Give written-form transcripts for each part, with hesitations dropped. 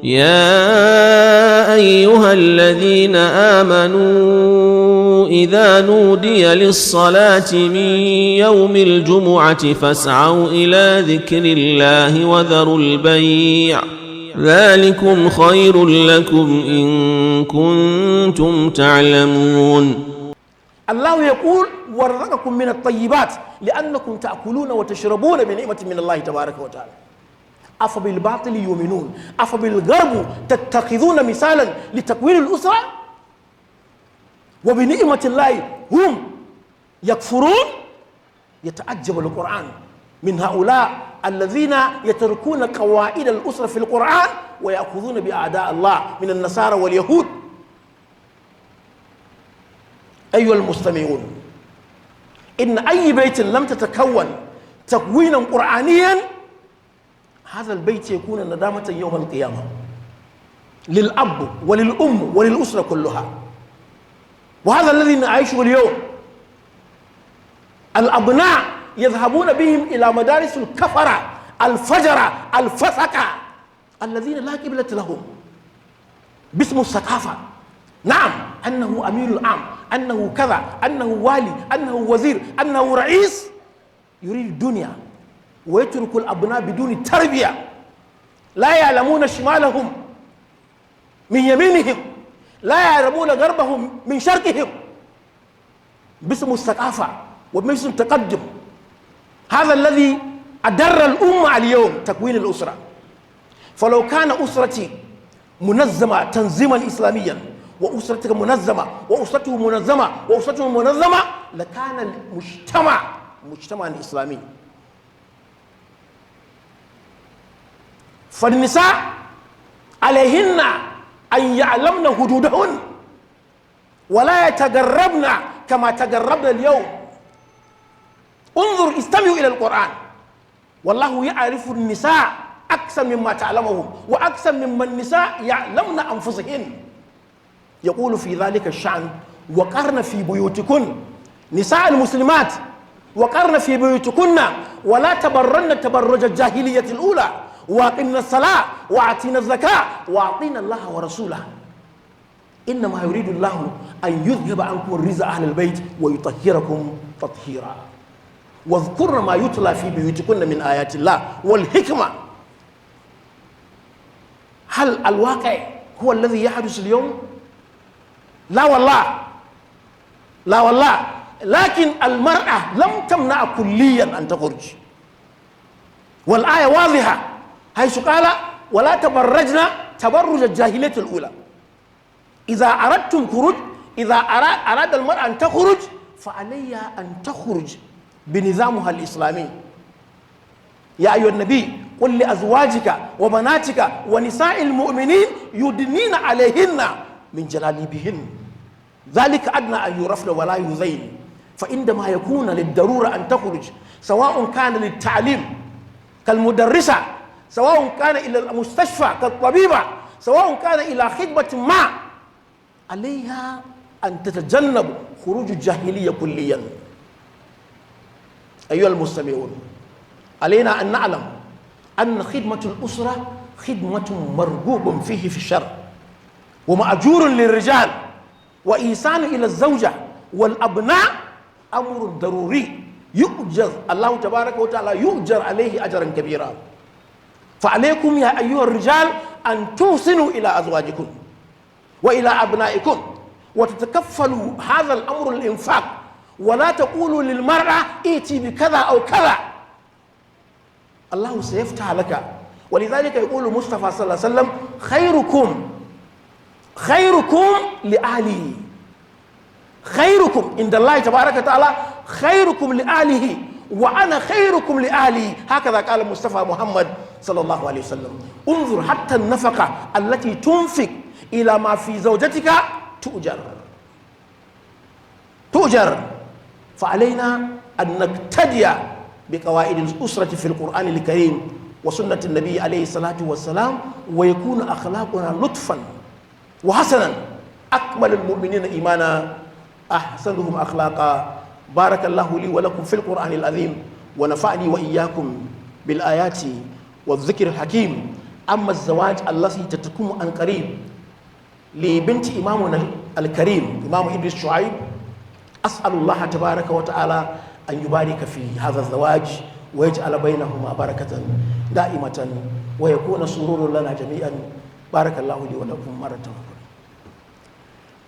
يا أيها الذين آمنوا إذا نودي للصلاة من يوم الجمعة فاسعوا إلى ذكر الله وذروا البيع ذلكم خير لكم إن كنتم تعلمون. الله يقول ورزقكم من الطيبات لأنكم تأكلون وتشربون بنعمة من الله تبارك وتعالى. أفبالباطل يؤمنون أفبالغرب تتخذون مثالا لتكوين الأسرة وبنعمة الله هم يكفرون. يتعجب القرآن من هؤلاء الذين يتركون قواعد الأسرة في القرآن ويأخذون بأعداء الله من النصارى واليهود. أيها المستمعون، إن أي بيت لم تتكون تكوينا قرآنيا هذا البيت يكون ندامة يوم القيامة للأب وللأم وللأسرة كلها. وهذا الذي نعيشه اليوم. الأبناء يذهبون بهم إلى مدارس الكفرة الفجرة الفسقة الذين لا قبلة لهم باسم الثقافة. نعم، أنه أمير العام، أنه كذا، أنه والي، أنه وزير، أنه رئيس، يريد الدنيا ويترك الأبناء بدون تربية، لا يعلمون شمالهم من يمينهم، لا يعلمون غربهم من شرقهم باسم الثقافة وباسم التقدم. هذا الذي أدر الأمة اليوم تكوين الأسرة. فلو كان أسرتي منظمة تنظيما إسلاميا وأسرتك منظمة وأسرته منظمة وأسرته منظمة لكان المجتمع مجتمعا إسلامي. فالنساء عليهن أن يعلمن حدودهن ولا يتقربن كما تقربنا اليوم. انظر، استمعوا إلى القرآن. والله يعرف النساء أكثر مما تعلمهم وأكثر مما النساء يعلمن أنفسهن. يقول في ذلك الشأن: وقرن في بيوتكن، نساء المسلمات وقرن في بيوتكن ولا تبرن تبرج الجاهلية الأولى وأقمنا الصلاة وأعطينا الزكاة وأعطينا الله ورسوله إنما يريد الله أن يذهب عنكم الرجس أهل البيت ويطهركم تطهيرا واذكرن ما يتلى في بيوتكن من آيات الله والحكمة. هل الواقع هو الذي يحدث اليوم؟ لا والله، لا والله. لكن المرأة لم تمنع كليا أن تخرج، والآية واضحة حيث قال: ولا تبرجن تبرج الجاهلية الأولى. إذا أردتم خروج، إذا أراد المرأة أن تخرج فعليها أن تخرج بنظامها الإسلامي. يا أيها النبي قل لأزواجك وبناتك ونساء المؤمنين يدنين عليهن من جلابيبهن ذلك أدنى أن يعرفن ولا يؤذين. فعندما يكون للضرورة أن تخرج، سواء كان للتعليم كالمدرسة، سواء كان إلى المستشفى كالطبيبة، سواء كان إلى خدمة ما، عليها أن تتجنب خروج الجاهلية كليا. أيها المستمعون، علينا أن نعلم أن خدمة الأسرة خدمة مرغوب فيه في الشرع ومأجور للرجال، وإحسان إلى الزوجة والأبناء أمر ضروري يؤجر الله تبارك وتعالى يؤجر عليه أجرا كبيرا. فعليكم يا أيها الرجال أن تحسنوا إلى أزواجكم وإلى أبنائكم وتتكفلوا هذا الأمر الإنفاق، ولا تقولوا للمرأة ائتي بكذا أو كذا، الله سيفتح لك. ولذلك يقول المصطفى صلى الله عليه وسلم: خيركم لأهله. خيركم عند الله تبارك وتعالى خيركم لأهله وأنا خيركم لأهلي. هكذا قال المصطفى محمد صلى الله عليه وسلم. انظر حتى النفقة التي تنفق إلى ما في زوجتك تؤجر. فعلينا أن نقتدي بقواعد الأسرة في القرآن الكريم وسنة النبي عليه الصلاة والسلام، ويكون أخلاقنا لطفا وحسنا. أكمل المؤمنين إيمانا أحسنهم أخلاقا. بارك الله لي ولكم في القرآن العظيم ونفعني وإياكم بالآيات والذكر الحكيم. amma az-zawaj allati tatkumu an qarib li binti imamuna al-karim imam Idris Shu'aib as'alullah tabaraka wa ta'ala an yubarika fi hadha az-zawaj wa yaj'al bainahuma barakatan da'imatan wa yakuna sururun lana jami'an barakallahu li wa lakum maratan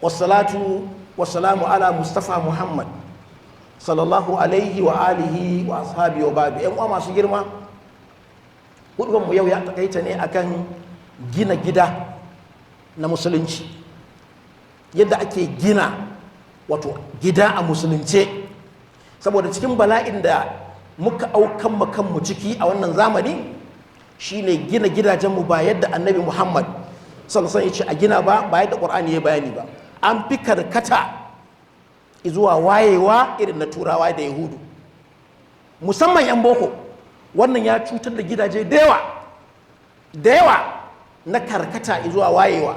wassalatu wassalamu ala mustafa muhammad sallallahu alaihi wa alihi wa ashabi wa babi yan uwa masu girma hudubar mu yau ya takaita ne akan gina gida na musulunci, yadda ake gina wato gida a musulunce, saboda cikin bala'in da muka aukan kanmu ciki a wannan zamani shine gina gidajenmu ba yadda annabi Muhammad sallallahu alaihi wasallam ya ce a gina ba yadda Qur'ani ya bayani ba. An fi karkata zuwa wayewa irin na turawa da yahudu, musamman yan boko. Wannan ya cutar da gidaje da yawa na karkata zuwa wayewa,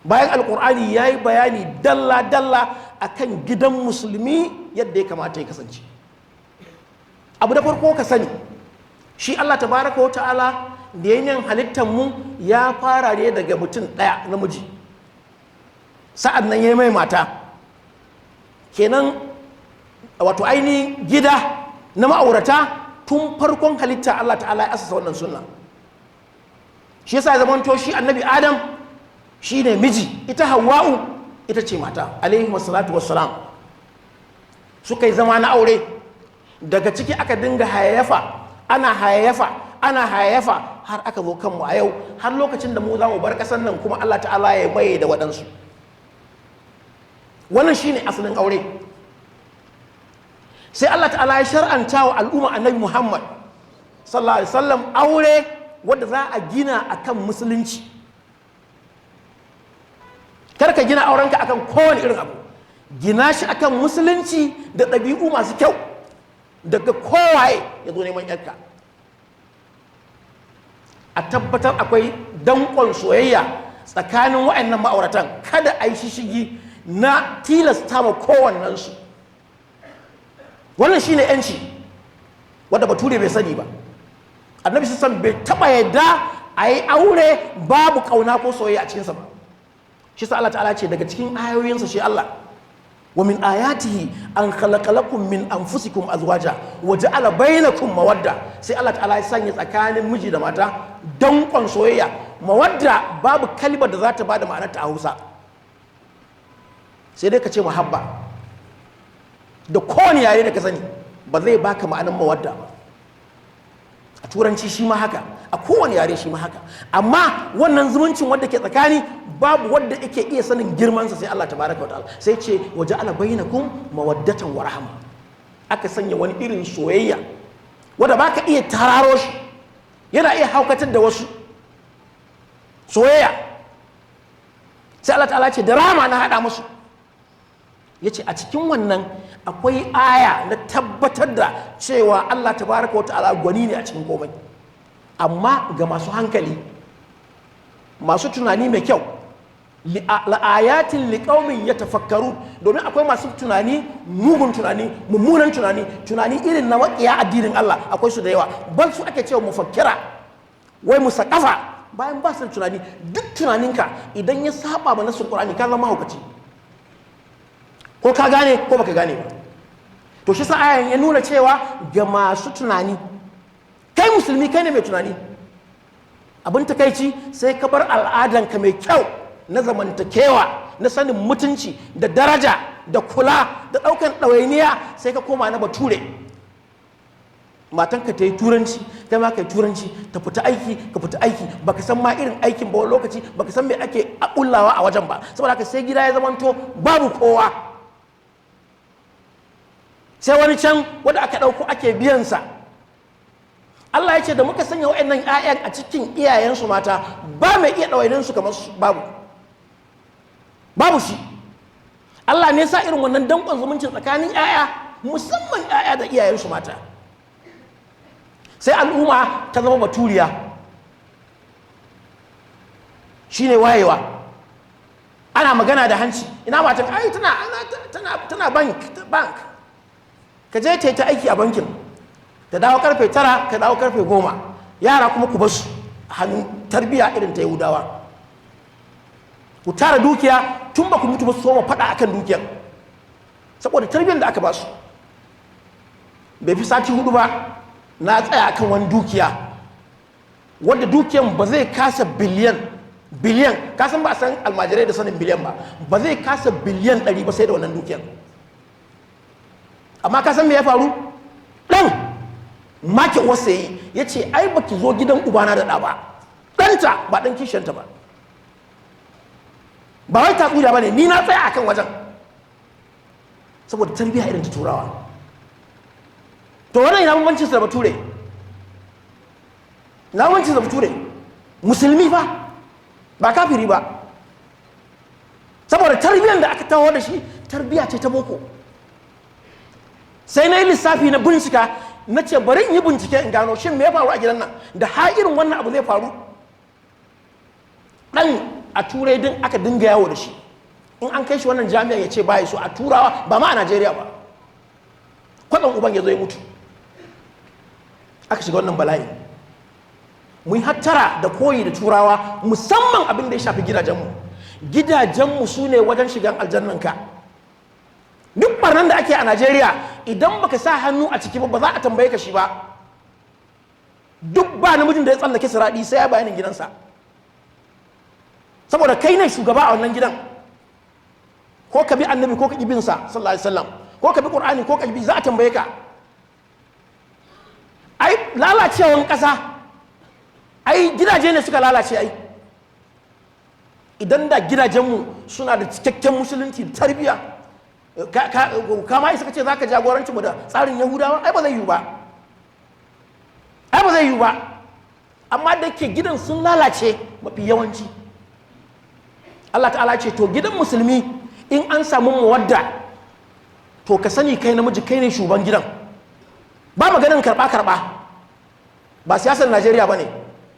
bayan alkur'ani ya yi bayani dalla-dalla akan gidan musulmi yadda ya kamata ya kasance. Abu da farko ka sani, shi Allah tabaraka wa ta'ala da yanayin halittar mu ya fara ne daga mutum ɗaya namiji, sa'ad nan ya yi mai mata. Kenan wato ainihin gida na ma'aurata tun farkon halitta Allah ta'ala ya asasa wannan sunna. Shi yasa ya zamanto shi annabi Adam shi ne miji, ita Hawwa'u ita ce mata alaihi wassalatu wassalam. Suka yi zama na aure, daga ciki aka dinga hayayyafa ana hayayyafa har aka zo kanmu a yau, har lokacin da mu za mu bar ƙasar nan kuma Allah ta'ala ya maye da waɗansu. Wannan shine asalin aure. Sai Allah ta'ala ya shar'anta wa al'umma annabi Muhammad sallallahu alaihi wasallam aure wanda za a gina akan musulunci. Kar ka gina aurenka akan kowane irin abu, gina shi akan musulunci da ɗabi'u masu kyau daga kowaye ya zo neman yarka. A tabbatar akwai danƙon soyayya tsakanin wa'annan ma'auratan, kada a yi shishigi na tilasta ma kowannensu. Wannan shine yanci wanda bature bai sani ba. Annabi sallallahu bai taba yadda a yi aure babu kauna ko soyayya a cikinsa ba. Shi sa Allah ta'ala ce daga cikin ayoyinsa shi Allah, wa min ayatihi an khalaqa lakum min anfusikum azwaja wa ja'ala bainakum mawadda. Sai Allah ta'ala ya sanya tsakanin miji da mata danƙon soyayya. Mawadda babu kalmar da za ta bada ma'anar ta a Hausa, sai dai ka ce muhabba. Da kowane yare da ka sani ba zai baka ma'anar mawadda ba. A turanci shi ma haka, a kowane yare shi ma haka. Amma wannan zumuncin wanda ke tsakani babu wanda yake iya sanin girmansa sai Allah tabaraka wa ta'ala. Sai ce wa ja'ala bainakum mawaddatan wa rahma. Aka sanya wani irin soyayya wanda baka iya tararo shi, yana iya haukatar da wasu. Soyayya sai Allah ta'ala ce da rahama na hada musu. Yace a cikin wannan akwai aya na tabbatar da cewa Allah tabaraka wa ta'ala gwani ne a cikin komai. Amma ga masu hankali, masu tunani mai kyau, la'ayatin liqaumin yatafakkaru, domin akwai masu tunani mugun tunani, mummunan tunani irin na maƙiya addinin Allah, akwai su da yawa. Bal su ake cewa mufakkira, wai musaqafa, bayan ba su tunani. Duk tunaninka idan ya saba ma nasul Qur'ani ka zama hukaci, ko ka gane ko baka gane ba. To shi sa ayan ya nuna cewa ga masu tunani, kai musulmi kai ne mai tunani. Abin takaici sai ka bar al'adanka mai kyau na zamantakewa, na sanin mutunci da daraja da kula da ɗaukan ɗawainiya, sai ka koma na bature. Matanka ta yi turanci, kai ma ka yi turanci, ta fita aiki ka fita aiki, baka san ma irin aikin ba wani lokaci, baka san me ake ƙullawa a wajen ba. Saboda haka sai gida ya zamanto babu kowa, sai wani can wanda aka ɗauko ake biyansa. Allah ya ce da muka sanya wa'annan 'ya'yan a cikin iyayensu mata, ba mai iya ɗawainansu kamar su, babu shi. Allah ne sa irin wannan danƙon zumuncin tsakanin 'ya'ya, musamman 'ya'ya da iyayensu mata. Sai al'umma ta zama baturiya, shine wayewa. Ana magana da hanci, ina matan ai tana bank, ka je ta yi ta aiki a bankin, ta dawo karfe 9 ka dawo karfe 10, yara kuma ku basu a hannun tarbiya irin ta Yahudawa. Ku tara dukiya tun ba ku mutu ba su soma faɗa akan dukiyar, saboda tarbiyyar da aka ba su. Bai fi sati 4 ba na tsaya akan wani dukiya wanda dukiyan ba zai kasa biliyan, kasan ba a san almajirai da sanin biliyan ba zai kasa biliyan 100 ba sai da wannan dukiyan. Amma kasan me ya faru? Ɗan make wasa yi ya ce ai baki zo gidan ubana da ɗa ba, ɗanta ba ɗan kishiyanta ba. Ba wai tatsuniya ba ne, ni na tsaya akan wajen, saboda tarbiyya irin ta turawa. To wannan ina bambancin sa da bature, na bambancin sa da bature musulmi ba kafiri ba, saboda tarbiyyar da aka tawo da shi tarbiyya ce ta boko. Sai na yi lissafi na bincika na ce bari in yi bincike in gano shin me ya faru a gidan nan da ha irin wannan abu zai faru. Dan a turai din aka dinga yawo da shi, in an kai shi wannan jami'a ya ce baya so, a turawa ba ma a Najeriya ba, kwaɗan uban ya zo ya mutu, aka shiga wannan bala'i. Mu yi hattara da koyi da turawa, musamman abin da ya shafi gidajenmu su ne wajen shigan aljannanka. Duk barnan da ake a Najeriya idan baka sa hannu a ciki ba za a tambaye ka shi ba. Duk ba namijin da ya tsallake siraɗi sai ya bayanin gidansa, saboda kai ne shugaba a wannan gidan. Ko ka bi annabi ko ka ƙi bin sa sallallahu alaihi wasallam, ko ka bi Qur'ani ko ka bi, za a tambaye ka. Ai lalacewan ƙasa, ai gidaje ne suka lalace. Ai idan da gidajenmu suna da cikakken musulunci da tarbiyya, kama isa ka ce za ka jagoranci mu da tsarin Yahudawa, ai ba zai yiwu ba. Amma da ke gidan sun lalace mafi yawanci. Allah ta'ala ce to gidan musulmi in an samu mawadda, to ka sani kai namiji kai ne shugaban gidan. Ba maganin karɓa ba siyasar Najeriya ba ne,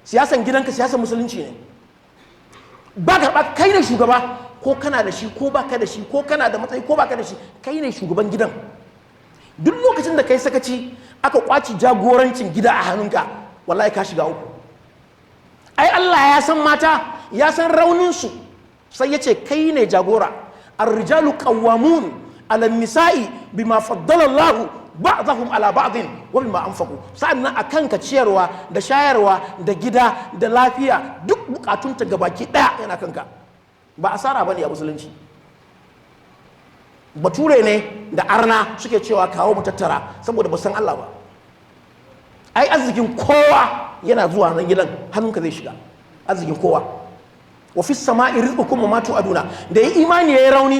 siyasar gidanka siyasar musulunci ne. Ba karɓa, kai ne shugaba, ko kana da shi ko baka da shi, ko kana da matsayi ko baka da shi, kai ne shugaban gidan. Duk lokacin da kai sakaci aka kwaci jagorancin gida a hannunka, wallahi ka shiga uku. Ai Allah ya san mata, ya san rauninsu, sai ya ce kai ne jagora. Ar-rijalu qawwamun 'ala an-nisa'i bima faddala Allahu ba'dahum 'ala ba'din wa bima anfaqu. Sa'annan akan ka ciyarwa da shayarwa da gida da lafiya duk bukatunta gabaki daya yana kanka. Ba asara bane a musulunci. Bature ne da arna suke cewa kawo mu tattara saboda ba san Allah ba. Ai arzikin kowa yana zuwa nan gidan, hannunka zai shiga arzikin kowa. Wa fis sama'i rizqukum wa ma tu'aduna. Da yi imani yayi rauni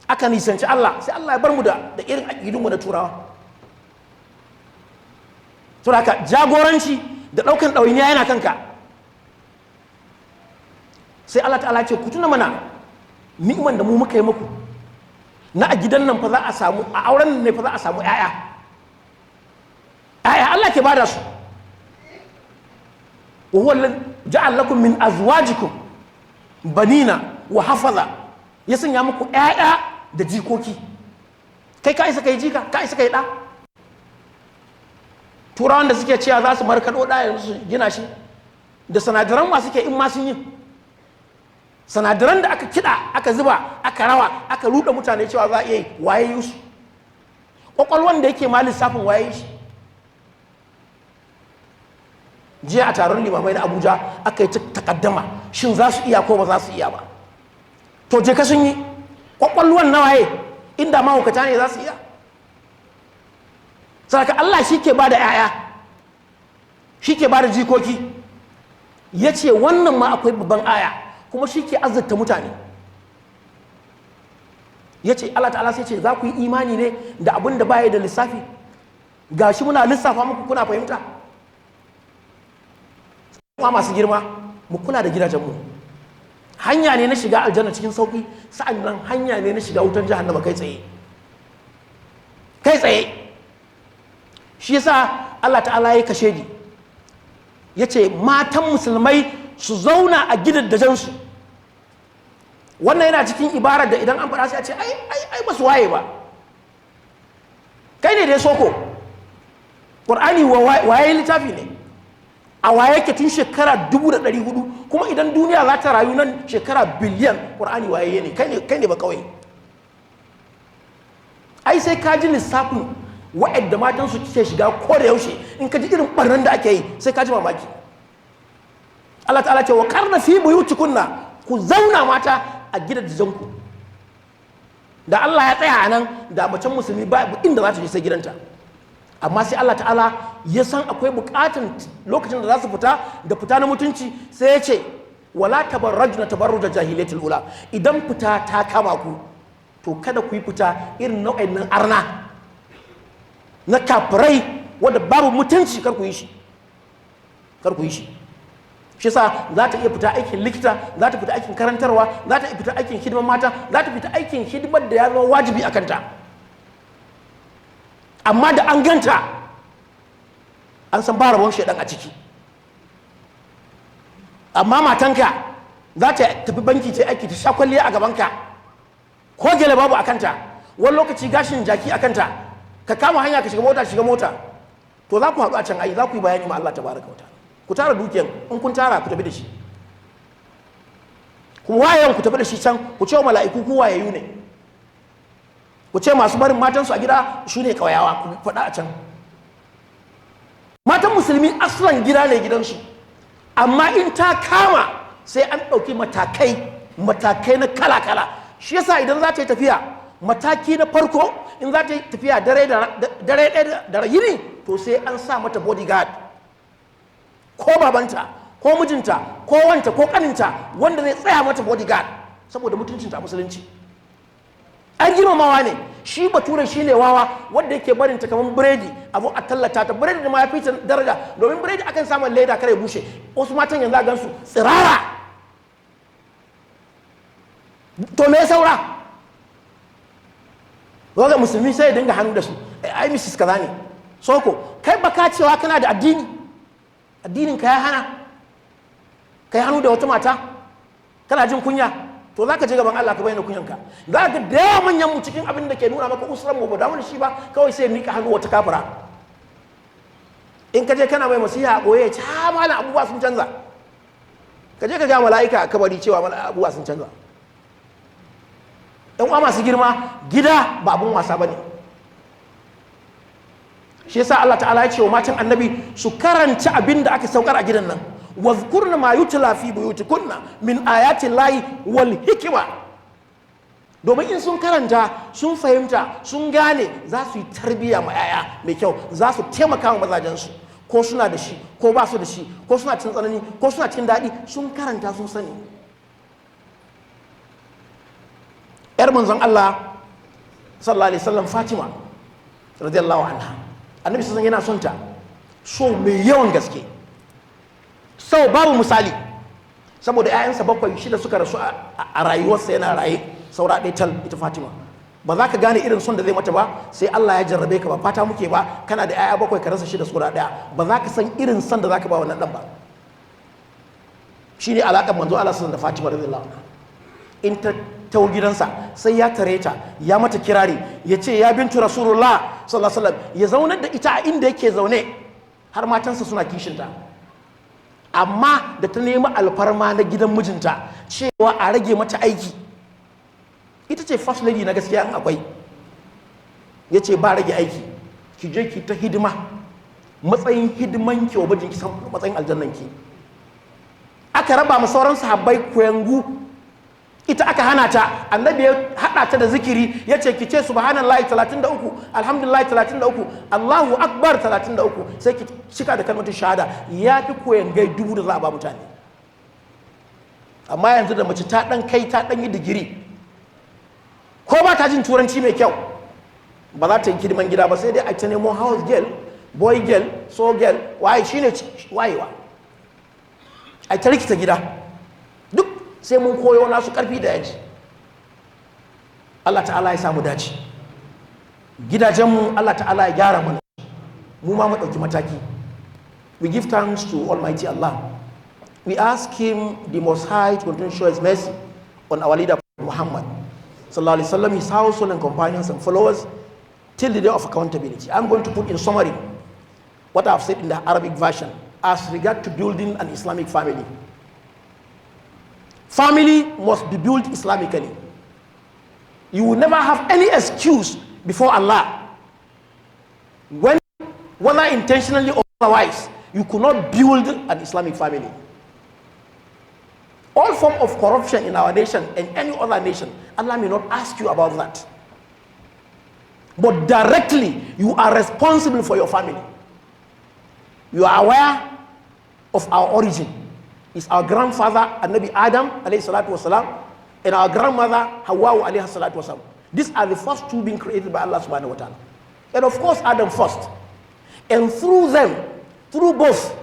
aka nisanci Allah, sai Allah ya bar mu da irin aqidunmu na turawa. To haka jagoranci da daukan ɗawainiya yana kanka. Sai Allah ta'ala ce ku tuna mana ni'man da mu muka yi muku na a gidan nan fa za a samu, a auren nan ne fa za a samu ƴaƴa Allah ke bada su. wa huwa alladhi ja'al lakum min azwajikum banina wa hafaza, ya sanya muku ƴaƴa da jikoki. Kai ka isa kai jika, ka isa kai ɗa. Turawan da suke cewa za su markaɗo ɗa yanzu su gina shi da sanadaran ma suke in ma sun yi, sanadaran da aka kiɗa aka zuba aka rawa aka ruɗa mutane cewa za a iya yi, waye yi su? Ƙwaƙwalwan da yake ma lissafin waye yi shi? Jiya a taron limamai na Abuja aka yi takaddama shin za su iya ko ba za su iya ba. To je ka sun yi, ƙwaƙwalwan na waye? Inda mahaukata ne za su iya. Saraka Allah shi ke ba da 'ya'ya, shi ke ba da jikoki. Ya ce wannan ma akwai babban aya, kuma shi ke azurta mutane. Ya ce Allah ta'ala sai ce za ku yi imani ne da abin da baya da lissafi? Ga shi muna lissafa muku kuna fahimta. Kuma masu girma mu kula da gidajenmu. Hanya ne na shiga aljanna cikin sauki, sa'an nan hanya ne na shiga wutan jahannama kai tsaye. Kai tsaye. Shi yasa Allah ta'ala ya kashe ni. Ya ce matan musulmai su zauna a gidajensu. Wannan yana cikin ibarar da idan an faɗa sai a ce ai ba su waye ba. Kai ne da ya soko. Qur'ani waye littafi ne. a waye yake tun shekara 1400 kuma idan duniya za ta rayu nan shekara biliyan Qur'ani waye ne kai ne ba kawai ai sai ka ji lissafin wa'adda matan su ke shiga ko da yaushe in ka ji irin barnan da ake yi sai ka ji mamaki Allah ta'ala ce wa qarna fi buyutikunna ku zauna mata a gidajenku da Allah ya tsaya a nan da macen musulmi ba inda za ta je sai gidanta amma sai Allah ta'ala ya san akwai bukatun lokacin da za su fita da fita na mutunci sai ya ce wala tabarrajna tabarruj jahiliyatul ula idan fita ta kama ku to kada ku yi fita irin nau'in nan arna na kafirai wanda babu mutunci kar ku yi shi shi sa za ta iya fita aikin likita, za ta fita aikin karantarwa, za ta fita aikin hidimar mata, za ta fita aikin hidimar da ya zama wajibi a kanta. Amma da an ganta an san ba rabon shaidan a ciki. Amma matanka za ta tafi banki ta aiki ta sha kwalliya a gabanka ko gele babu a kanta, wani lokaci gashin jaki a kanta, ka kama hanya ka shiga mota to za ku haɗu a can ayi, za ku yi bayani ma Allah tabaraka wa ta'ala. Ku tara dukiyan, in kun tara ku tafi da shi, kuma wayayen ku tafi da shi can, ku ce wa mala'iku ku wayayyu ne, ku ce masu barin matansu a gida shi ne ƙauyawa, ku faɗa a can. Matan musulmi aslan gida ne gidansu, amma in ta kama sai an ɗauki matakai na kala-kala. Shi yasa idan za ta yi tafiya, mataki na farko in za ta yi tafiya dare ɗaya da yini, to sai an sa mata bodyguard, ko babanta ko mijinta ko wanta ko kaninta wanda zai tsaya mata bodyguard saboda mutuncinta a musulunci. An girmamawa ne, shi bature shi ne wawa wanda yake barin ta kamar biredi abu a tallata ta, biredi da ma ya fi ta daraja, domin biredi akan samun leda kare bushe. Wasu matan yanzu a gansu tsirara, to me saura? Waga musulmi sai ya dinga hannu da su, ai Mrs. kaza ne, soko kai baka cewa kana da addinin ka ya hana kai hannu da wata mata, kana jin kunya, to za ka je gaban Allah ka bayyana kunyanka. Za ka da yawa manyan mu cikin abin da ke nuna maka usuran mu ba damu da shi ba, kawai sai mika hannu wata kafira. In ka je kana mai masiha a ɓoye ya ce ha malam abubuwa sun canza, ka je ka ga mala'ika a kabari cewa abubuwa sun canza. Ɗan uwa masu girma, gida ba abun wasa ba ne. Shi yasa Allah ta'ala ya ce wa matan annabi su karanta abin da aka saukar a gidan nan, wazkurna ma yutla fi buyutikunna min ayati llahi wal hikma, domin in sun karanta sun fahimta sun gane za su yi tarbiyya ma yaya mai kyau, za su taimaka wa mazajensu, ko suna da shi ko ba su da shi, ko suna cikin tsanani ko suna cikin daɗi, sun karanta sun sani. Yar manzon Allah sallallahu alaihi wasallam Fatima radiyallahu anha, annabi sun yana son ta so mai yawan gaske, sau babu misali, saboda 'ya'yansa 7-6 suka rasu a rayuwarsa yana raye, saura ɗaya tal ita Fatima. Ba za ka gane irin son da zai mata ba sai Allah ya jarrabe ka, ba fata muke ba kana da 'ya'ya 7 ka rasa 6 saura ɗaya, ba za ka san irin son da za ka ba wannan ɗan ba. Shi ne alaƙar manzo Allah sallallahu da Fatima radiyallahu anha. In ta tawo gidansa sai ya tare ta, ya mata kirari, ya ce ya bintu Rasulullah sallallahu alaihi wasallam, ya zaunar da ita a inda yake zaune, har matansa suna kishinta. Amma da ta nemi alfarma na gidan mijinta cewa a rage mata aiki, ita ce first lady na gaskiya in akwai, ya ce ba rage aiki, ki je ki ta hidima, matsayin hidiman ki wa mijinki san matsayin aljannan ki. Aka raba ma sauran sahabbai kuyangu, ita aka hana ta. Annabi ya hada ta da zikiri, ya ce ki ce subhanallahi 33, alhamdulillah 33, Allahu akbar 33, sai ki cika da kalmatin shahada. Ya fi koyan gai 1000 da za a ba mutane. Amma yanzu da mace ta dan kai ta dan yi digiri, ko ba ta jin turanci mai kyau, ba za ta yi hidiman gida ba, sai dai a ta nemo house girl, boy girl, so girl, waye shine wayewa, a ta rikita gida. Duk sai mun koyo nasu karfi da yaji. Allah ta'ala ya samu dace. Gidajenmu Allah ta'ala ya gyara mana, mu ma mu ɗauki mataki. We give thanks to Almighty Allah. We ask Him, the Most High, to continue to show His mercy on our leader Muhammad sallallahu alaihi wasallam, his household and companions and followers till the day of accountability. I'm going to put in summary what I've said in the Arabic version. as regard to building an Islamic family. Family must be built Islamically. You will never have any excuse before Allah when, whether intentionally or otherwise, you could not build an Islamic family. All form of corruption in our nation and any other nation, Allah may not ask you about that. But directly, you are responsible for your family. You are aware of our origin. It's our grandfather, Nabi Adam, alayhi salatu wasalam, and our grandmother, Hawa, alayhi salatu wasalam. These are the first two being created by Allah subhanahu wa ta'ala. And of course, Adam first. And through them, through both,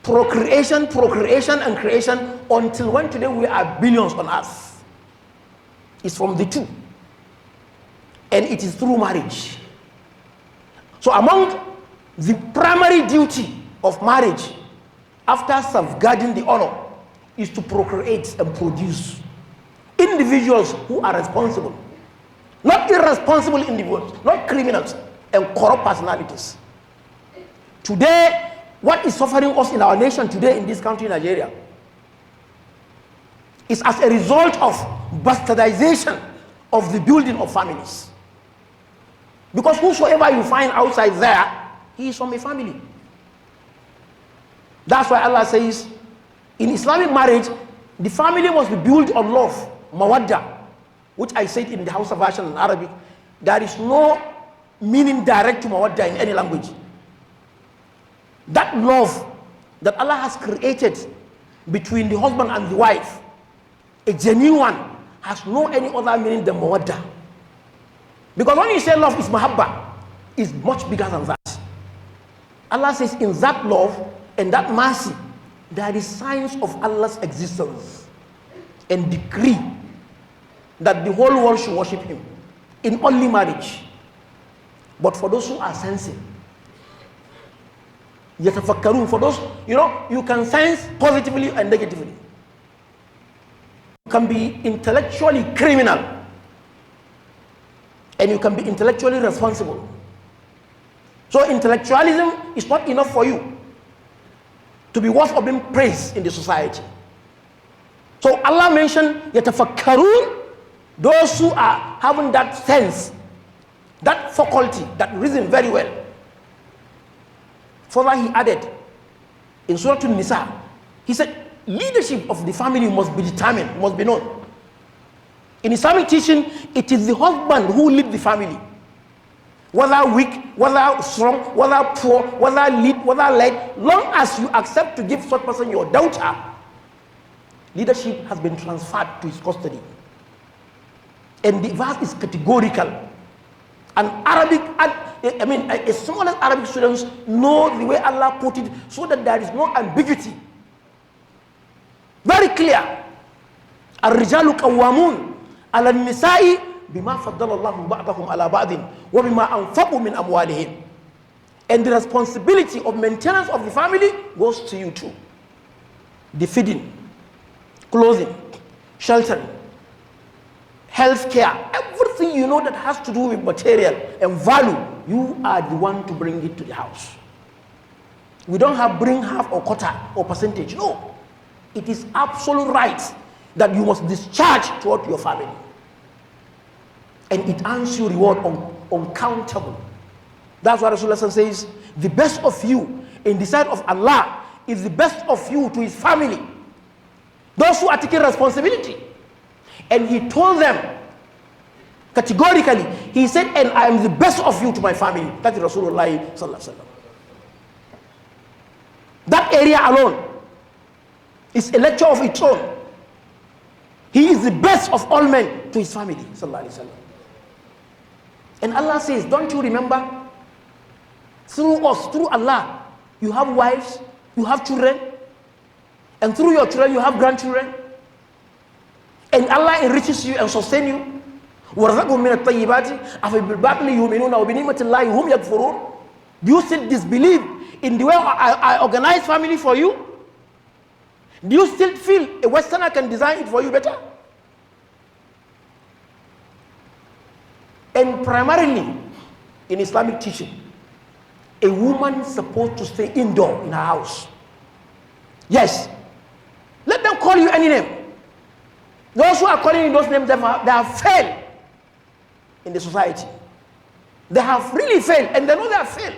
procreation, and creation, until when today we are billions on earth. It's from the two. And it is through marriage. So among the primary duty of marriage, after safeguarding the honor, is to procreate and produce individuals who are responsible. Not irresponsible individuals, not criminals and corrupt personalities. Today, what is suffering us in our nation today in this country, Nigeria, is as a result of bastardization of the building of families. Because whosoever you find outside there, he is from a family. That's why Allah says, in Islamic marriage, the family must be built on love, mawadda, which I said in the Hausa version in Arabic. There is no meaning direct to mawadda in any language. That love that Allah has created between the husband and the wife, a genuine one, has no any other meaning than mawadda. Because when you say love is mahabba, it's much bigger than that. Allah says in that love and that mercy, there is signs of Allah's existence and decree that the whole world should worship him in only marriage. But for those who are sensing, yatafakkarun, for those, you can sense positively and negatively. You can be intellectually criminal and you can be intellectually responsible. So intellectualism is not enough for you to be worth of being praised in the society. So Allah mentioned yatafakkarun, those who are having that sense, that faculty, that reason very well. Further, he added in Surah An-Nisa, he said leadership of the family must be determined, must be known. In Islamic teaching, it is the husband who leads the family. Whether weak, whether strong, whether poor, whether lead, whether led, long as you accept to give such person your daughter, leadership has been transferred to his custody. And the verse is categorical. And Arabic, as small as Arabic students know the way Allah put it, so that there is no ambiguity. Very clear. الرجال قوامون على النساء بما فضل الله بعضهم على بعض وبما أنفقوا من أموالهم. And the responsibility of maintenance of the family goes to you too. The feeding, clothing, sheltering, health care, everything you know that has to do with material and value, you are the one to bring it to the house. We don't have bring half or quarter or percentage. No. It is absolute right that you must discharge toward your family. And it earns you reward uncountable. That's why Rasulullah says, the best of you in the sight of Allah is the best of you to his family. Those who are taking responsibility. And he told them categorically, he said, and I am the best of you to my family. That is Rasulullah sallallahu alaihi wasallam. That area alone is a lecture of its own. He is the best of all men to his family sallallahu alaihi wasallam. And Allah says, don't you remember, through us, through Allah, you have wives, you have children, and through your children you have grandchildren, and Allah enriches you and sustains you. وَرَزَقْهُم مِّنَ الطَّيِّبَاتِ أَفَبِالْبَاطِلِ يُؤْمِنُونَ وَبِنِعْمَةِ اللَّهِ هُمْ يَكْفُرُونَ. Do you still disbelieve in the way I organize family for you? Do you still feel a Westerner can design it for you better? And primarily in Islamic teaching, A woman supposed to stay indoor in her house. Yes. Let them call you any name. Those who are calling you those names, they have failed in the society. They have really failed, and they know they have failed.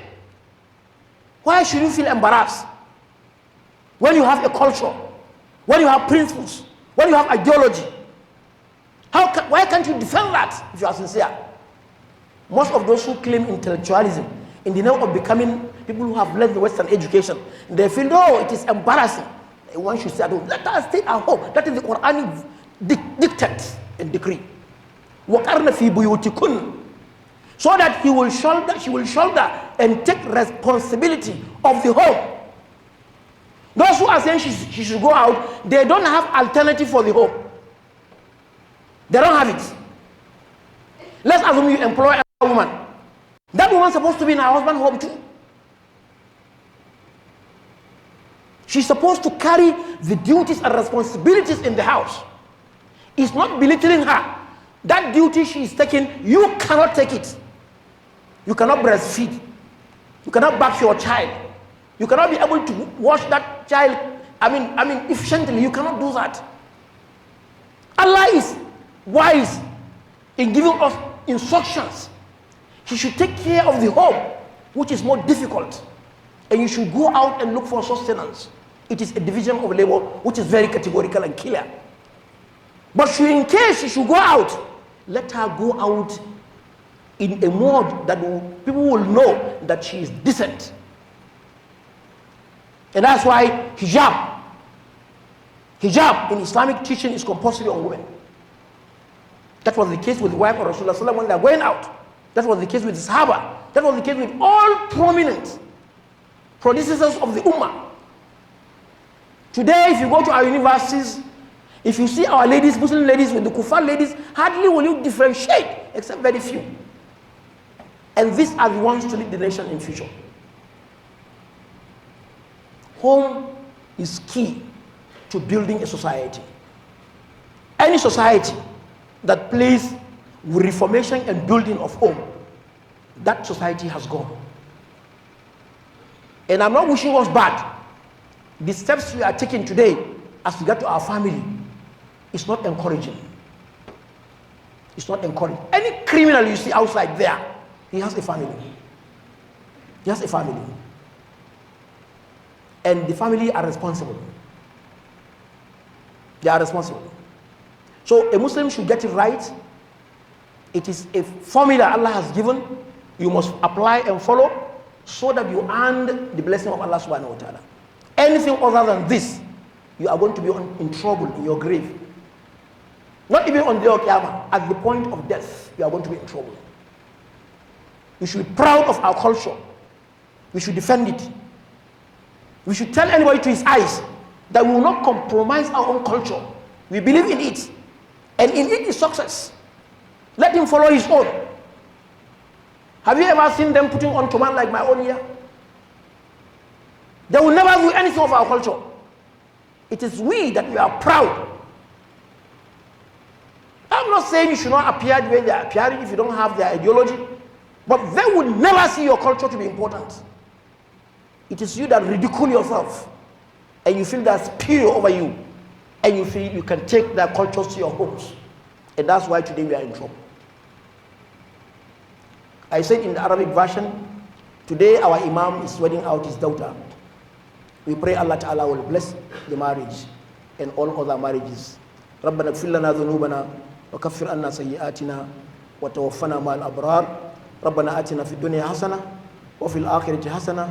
Why should you feel embarrassed when you have a culture, when you have principles, when you have ideology? Why can't you defend that if you are sincere? Most of those who claim intellectualism in the name of becoming people who have learned the Western education, they feel, no, it is embarrassing. One should say, let us stay at home. That is the Quranic dictate and decree. وَقَرْنَ فِي بُيُوتِكُنَّ, so that she will shoulder and take responsibility of the home. Those who are saying she should go out, they don't have alternative for the home. They don't have it. Let's assume you employ a woman. That woman is supposed to be in her husband's home too. She's supposed to carry the duties and responsibilities in the house. It's not belittling her. That duty she is taking, you cannot take it. You cannot breastfeed. You cannot bath your child. You cannot be able to wash that child, efficiently. You cannot do that. Allah is wise in giving us instructions. He should take care of the home, which is more difficult. And you should go out and look for sustenance. It is a division of labor which is very categorical and clear. But in case she should go out, let her go out in a mode that people will know that she is decent. And that's why hijab in Islamic teaching is compulsory on women. That was the case with the wife of Rasulullah when they are going out. That was the case with the Sahaba. That was the case with all prominent predecessors of the Ummah. Today, if you go to our universities, if you see our ladies, Muslim ladies with the Kufar ladies, hardly will you differentiate, except very few. And these are the ones to lead the nation in future. Home is key to building a society. Any society that plays with reformation and building of home, that society has gone. And I'm not wishing us bad. The steps we are taking today as we get to our family is not encouraging. It's not encouraging. Any criminal you see outside there, he has a family. He has a family. And the family are responsible. They are responsible. So a Muslim should get it right. It is a formula Allah has given. You must apply and follow so that you earn the blessing of Allah subhanahu wa ta'ala. Anything other than this, you are going to be in trouble in your grave. Not even on the day of Qiyamah. At the point of death, you are going to be in trouble. We should be proud of our culture. We should defend it. We should tell anybody to his eyes that we will not compromise our own culture. We believe in it. And in it is success. Let him follow his own. Have you ever seen them putting on turban like my own here? They will never do anything of our culture. It is we that we are proud. I'm not saying you should not appear the way they are appearing if you don't have their ideology, but they will never see your culture to be important. It is you that ridicule yourself, and you feel they're superior over you, and you feel you can take their cultures to your homes. And that's why today we are in trouble. I said in the Arabic version, today our Imam is wedding out his daughter. We pray Allah Ta'ala will bless the marriage and all other marriages. ربنا اغفر لنا ذنوبنا وكفر عنا سيئاتنا وتوفنا مع الأبرار ربنا آتنا في الدنيا حسنة وفي الآخرة حسنة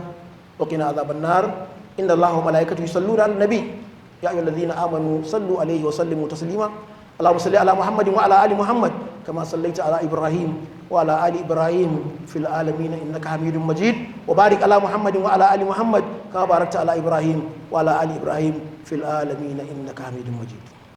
وقنا عذاب النار إن الله وملائكته يصلون على النبي يا أيها الذين آمنوا صلوا عليه وسلموا تسليما اللهم صل على محمد وعلى آل محمد كما صليت على إبراهيم وعلى آل إبراهيم في العالمين إنك حميد مجيد وبارك على محمد وعلى آل محمد كما باركت على إبراهيم وعلى آل إبراهيم في العالمين إنك حميد مجيد